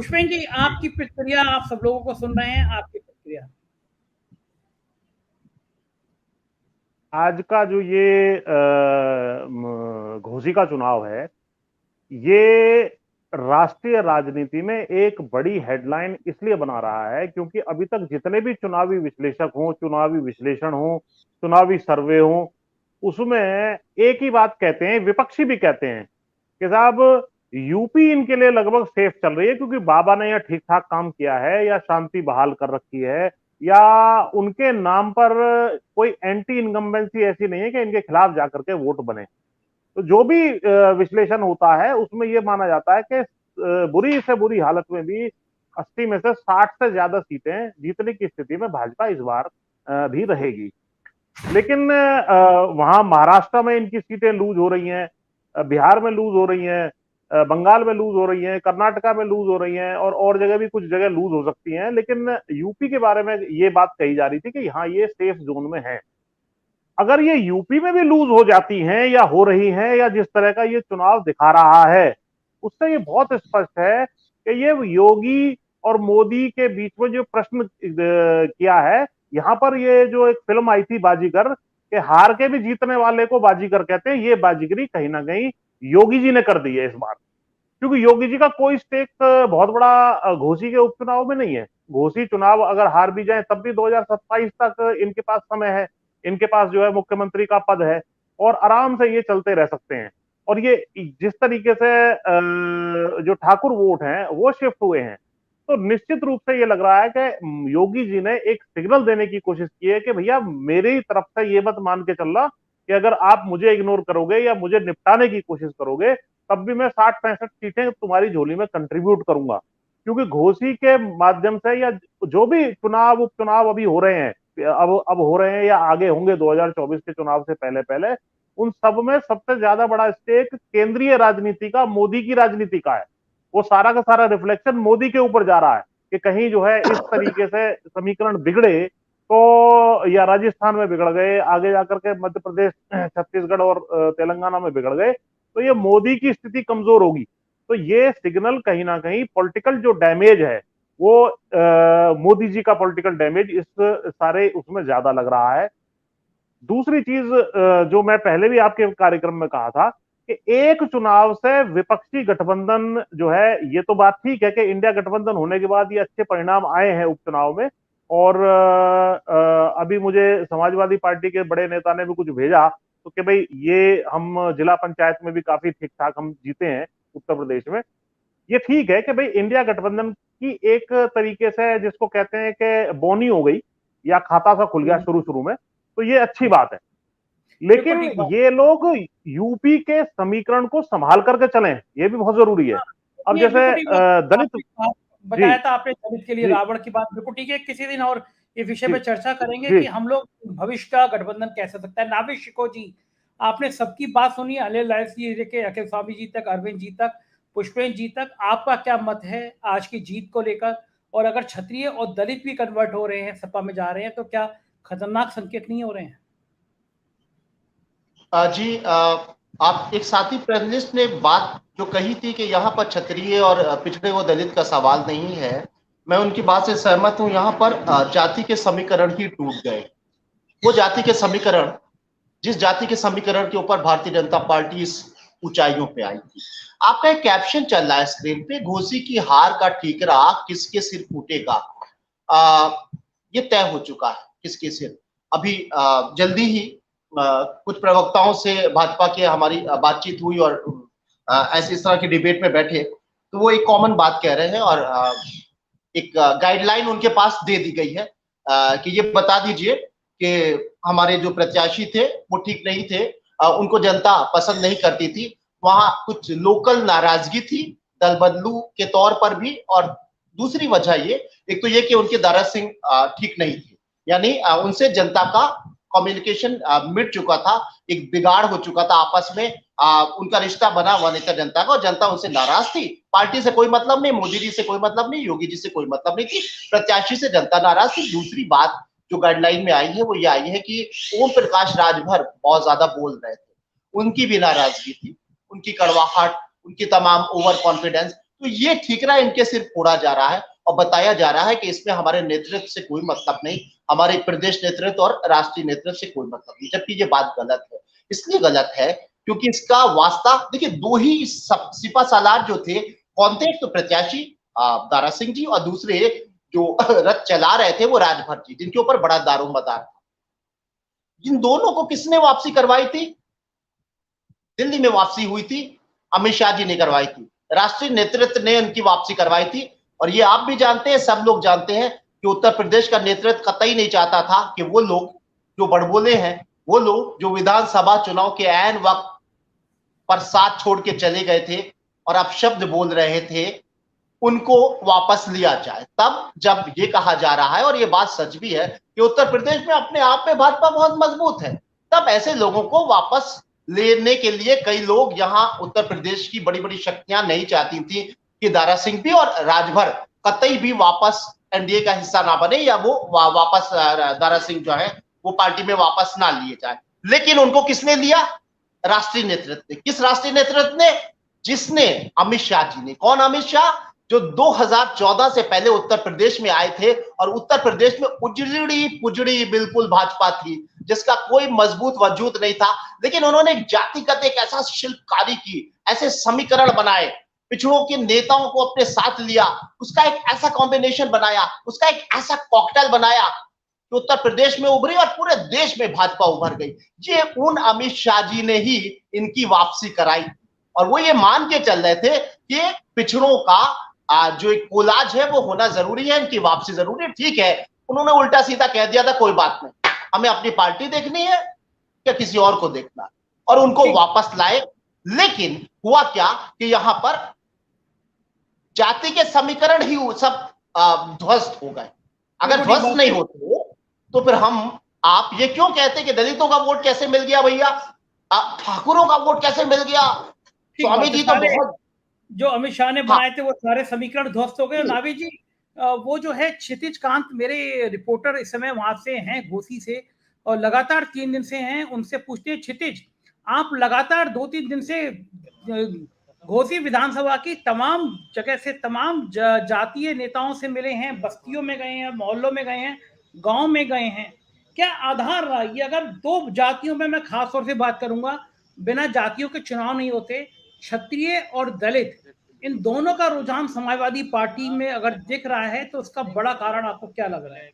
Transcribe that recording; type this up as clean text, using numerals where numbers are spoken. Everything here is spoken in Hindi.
पुष्पेन जी, आपकी प्रतिक्रिया, आप सब लोगों को सुन रहे हैं, आपकी प्रतिक्रिया। आज का जो ये घोसी का चुनाव है, ये राष्ट्रीय राजनीति में एक बड़ी हेडलाइन इसलिए बना रहा है क्योंकि अभी तक जितने भी चुनावी विश्लेषक हों, चुनावी विश्लेषण हो, चुनावी सर्वे हो, उसमें एक ही बात कहते हैं, विपक्षी भी कहते हैं कि साहब यूपी इनके लिए लगभग सेफ चल रही है क्योंकि बाबा ने यह ठीक ठाक काम किया है या शांति बहाल कर रखी है या उनके नाम पर कोई एंटी इनकम्बेंसी ऐसी नहीं है कि इनके खिलाफ जाकर के वोट बने। तो जो भी विश्लेषण होता है उसमें यह माना जाता है कि बुरी से बुरी हालत में भी 80 में से 60 से ज्यादा सीटें जीतने की स्थिति में भाजपा इस बार भी रहेगी। लेकिन वहां महाराष्ट्र में इनकी सीटें लूज हो रही हैं, बिहार में लूज हो रही हैं, बंगाल में लूज हो रही हैं, कर्नाटका में लूज हो रही हैं और जगह भी कुछ जगह लूज हो सकती हैं। लेकिन यूपी के बारे में ये बात कही जा रही थी कि हाँ ये सेफ जोन में है। अगर ये यूपी में भी लूज हो जाती हैं या हो रही हैं या जिस तरह का ये चुनाव दिखा रहा है, उससे ये बहुत स्पष्ट है कि ये योगी और मोदी के बीच में जो प्रश्न किया है, यहां पर ये जो एक फिल्म आई थी बाजीगर, के हार के भी जीतने वाले को बाजीगर कहते हैं, ये बाजीगरी कहीं ना कहीं योगी जी ने कर दी है इस बार। क्योंकि योगी जी का कोई स्टेक बहुत बड़ा घोसी के उपचुनाव में नहीं है। घोसी चुनाव अगर हार भी जाए तब भी 2027 तक इनके पास समय है, इनके पास जो है मुख्यमंत्री का पद है और आराम से ये चलते रह सकते हैं। और ये जिस तरीके से जो ठाकुर वोट हैं वो शिफ्ट हुए हैं, तो निश्चित रूप से ये लग रहा है कि योगी जी ने एक सिग्नल देने की कोशिश की है कि भैया मेरी तरफ से ये मत मान के चलना कि अगर आप मुझे इग्नोर करोगे या मुझे निपटाने की कोशिश करोगे तब भी मैं 60-65 सीटें तुम्हारी झोली में कंट्रीब्यूट करूंगा। क्योंकि घोसी के माध्यम से या जो भी चुनाव उपचुनाव अभी हो रहे हैं, अब हो रहे हैं या आगे होंगे 2024 के चुनाव से पहले पहले, उन सब में सबसे ज्यादा बड़ा स्टेक केंद्रीय राजनीति का, मोदी की राजनीति का है। वो सारा का सारा रिफ्लेक्शन मोदी के ऊपर जा रहा है कि कहीं जो है इस तरीके से समीकरण बिगड़े तो, या राजस्थान में बिगड़ गए, आगे जाकर के मध्य प्रदेश, छत्तीसगढ़ और तेलंगाना में बिगड़ गए, तो ये मोदी की स्थिति कमजोर होगी। तो ये सिग्नल कहीं ना कहीं पॉलिटिकल जो डैमेज है वो मोदी जी का पॉलिटिकल डैमेज इस सारे उसमें ज्यादा लग रहा है। दूसरी चीज जो मैं पहले भी आपके कार्यक्रम में कहा था कि एक चुनाव से विपक्षी गठबंधन जो है, ये तो बात ठीक है कि इंडिया गठबंधन होने के बाद ये अच्छे परिणाम आए हैं उपचुनाव में। और अभी मुझे समाजवादी पार्टी के बड़े नेता ने भी कुछ भेजा तो कि भाई ये हम जिला पंचायत में भी काफी ठीक ठाक हम जीते हैं उत्तर प्रदेश में। ये ठीक है कि भाई इंडिया गठबंधन की एक तरीके से जिसको कहते हैं कि बोनी हो गई या खाता सा खुल गया शुरू शुरू में, तो ये अच्छी बात है। लेकिन ये लोग यूपी के समीकरण को संभाल करके चलें, ये भी बहुत जरूरी है। अब जैसे दलित बताया था आपने, दलित के लिए रावण की बात, बिल्कुल ठीक है। किसी दिन और ये विषय पे चर्चा करेंगे कि हम लोग भविष्य का गठबंधन कैसे सकता है। नाविश शिको जी, आपने सबकी बात सुनी, अनिल लाल जी के अखिल स्वामी जी तक, अरविंद जी तक, पुष्पेन जी तक, आपका क्या मत है आज की जीत को लेकर? और अगर क्षत्रिय और दलित भी कन्वर्ट हो रहे हैं, सपा में जा रहे हैं, तो क्या खतरनाक संकेत नहीं हो रहे हैं? जी, आप एक साथी पैनलिस्ट ने बात जो कही थी कि यहाँ पर क्षत्रिय और पिछड़े व दलित का सवाल नहीं है, मैं उनकी बात से सहमत हूँ। यहाँ पर जाति के समीकरण ही टूट गए। वो जाति के समीकरण, जिस जाति के समीकरण के ऊपर भारतीय जनता पार्टी इस ऊंचाइयों पे आई थी। आपका एक कैप्शन चल रहा है स्क्रीन पे, घोसी की हार का ठीकरा किसके सिर फूटेगा। ये तय हो चुका है किसके सिर। अभी जल्दी ही कुछ प्रवक्ताओं से भाजपा के हमारी बातचीत हुई और ऐसे इस तरह की डिबेट में बैठे तो वो एक कॉमन बात कह रहे हैं और एक गाइडलाइन उनके पास दे दी गई है कि ये बता दीजिए कि हमारे जो प्रत्याशी थे वो ठीक नहीं थे, उनको जनता पसंद नहीं करती थी। वहां कुछ लोकल नाराजगी थी दल बदलू के तौर पर भी, और दूसरी वजह ये, एक तो ये कि उनके दारा सिंह ठीक नहीं थे, यानी उनसे जनता का कम्युनिकेशन मिट चुका था, एक बिगाड़ हो चुका था आपस में। उनका रिश्ता बना हुआ नहीं था जनता का और जनता उनसे नाराज थी। पार्टी से कोई मतलब नहीं, मोदी जी से कोई मतलब नहीं, योगी जी से कोई मतलब नहीं थी, प्रत्याशी से जनता नाराज थी। दूसरी बात जो गाइडलाइन में आई है वो ये आई है कि ओम प्रकाश राजभर बहुत ज्यादा बोल रहे थे, उनकी भी नाराजगी थी, उनकी कड़वाहट, उनकी तमाम ओवर कॉन्फिडेंस। तो ये ठीकरा इनके सिर फोड़ा जा रहा है और बताया जा रहा है कि इसमें हमारे नेतृत्व से कोई मतलब नहीं, हमारे प्रदेश नेतृत्व और राष्ट्रीय नेतृत्व से कोई मतलब नहीं, जबकि ये बात गलत है। इसलिए गलत है क्योंकि इसका वास्ता देखिए, दो ही सिपा सालार जो थे, कौन थे? एक तो प्रत्याशी दारा सिंह जी और दूसरे जो रथ चला रहे थे वो राजभर जी, जिनके ऊपर बड़ा दारोमदार था। इन दोनों को किसने वापसी करवाई थी? दिल्ली में वापसी हुई थी, अमित शाह जी ने करवाई थी, राष्ट्रीय नेतृत्व ने उनकी वापसी करवाई थी। और ये आप भी जानते हैं, सब लोग जानते हैं कि उत्तर प्रदेश का नेतृत्व कतई नहीं चाहता था कि वो लोग जो बड़बोले हैं, वो लोग जो विधानसभा चुनाव के ऐन वक्त पर साथ छोड़ के चले गए थे और अब शब्द बोल रहे थे, उनको वापस लिया जाए। तब जब ये कहा जा रहा है, और ये बात सच भी है, कि उत्तर प्रदेश में अपने आप में भाजपा बहुत मजबूत है, तब ऐसे लोगों को वापस लेने के लिए कई लोग, यहां उत्तर प्रदेश की बड़ी बड़ी शक्तियां नहीं चाहती थी कि दारा सिंह भी और राजभर कतई भी वापस एनडीए का हिस्सा ना बने, या वो वापस दारा सिंह जो है वो पार्टी में वापस ना लिए जाए। लेकिन उनको किसने लिया? राष्ट्रीय नेतृत्व ने। किस राष्ट्रीय नेतृत्व ने? जिसने, अमित शाह जी ने। कौन अमित शाह? जो 2014 से पहले उत्तर प्रदेश में आए थे और उत्तर प्रदेश में उजड़ी पुजड़ी बिल्कुल भाजपा थी, जिसका कोई मजबूत वजूद नहीं था। लेकिन उन्होंने जातिगत एक ऐसा शिल्पकारी की, ऐसे समीकरण बनाए, पिछड़ों के नेताओं को अपने साथ लिया, उसका एक ऐसा कॉम्बिनेशन बनाया, उसका एक ऐसा कॉकटेल बनाया कि उत्तर प्रदेश में उभरी और पूरे देश में भाजपा उभर गई। ये उन अमित शाह जी ने ही इनकी वापसी कराई। और वो ये मान के चल रहे थे कि पिछड़ों का जो एक कोलाज है वो होना जरूरी है, इनकी वापसी जरूरी है। ठीक है, उन्होंने उल्टा सीधा कह दिया था, कोई बात नहीं, हमें अपनी पार्टी देखनी है या किसी और को देखना, और उनको वापस लाए। लेकिन हुआ क्या कि यहां पर जाति के समीकरण ही सब ध्वस्त हो गए। अगर ध्वस्त नहीं होते तो फिर आप ये क्यों कहते कि दलितों का वोट कैसे मिल गया भैया, ठाकुरों का वोट कैसे मिल गया? स्वामी जी तो बहुत, जो अमित शाह ने बनाए थे वो सारे समीकरण ध्वस्त हो गए। नावी जी, वो जो है क्षितिज कांत, मेरे रिपोर्टर इस समय वहां से हैं, घोसी से, और लगातार 3 दिन से हैं, उनसे पूछते हैं, क्षितिज आप लगातार 2-3 दिन से घोसी विधानसभा की तमाम जगह से तमाम जातीय नेताओं से मिले हैं, बस्तियों में गए हैं, मोहल्लों में गए हैं, गांव में गए हैं, क्या आधार रहा ये? अगर 2 जातियों में मैं खास तौर से बात करूंगा, बिना जातियों के चुनाव नहीं होते, क्षत्रिय और दलित, इन दोनों का रुझान समाजवादी पार्टी में अगर दिख रहा है तो उसका बड़ा कारण आपको क्या लग रहा है?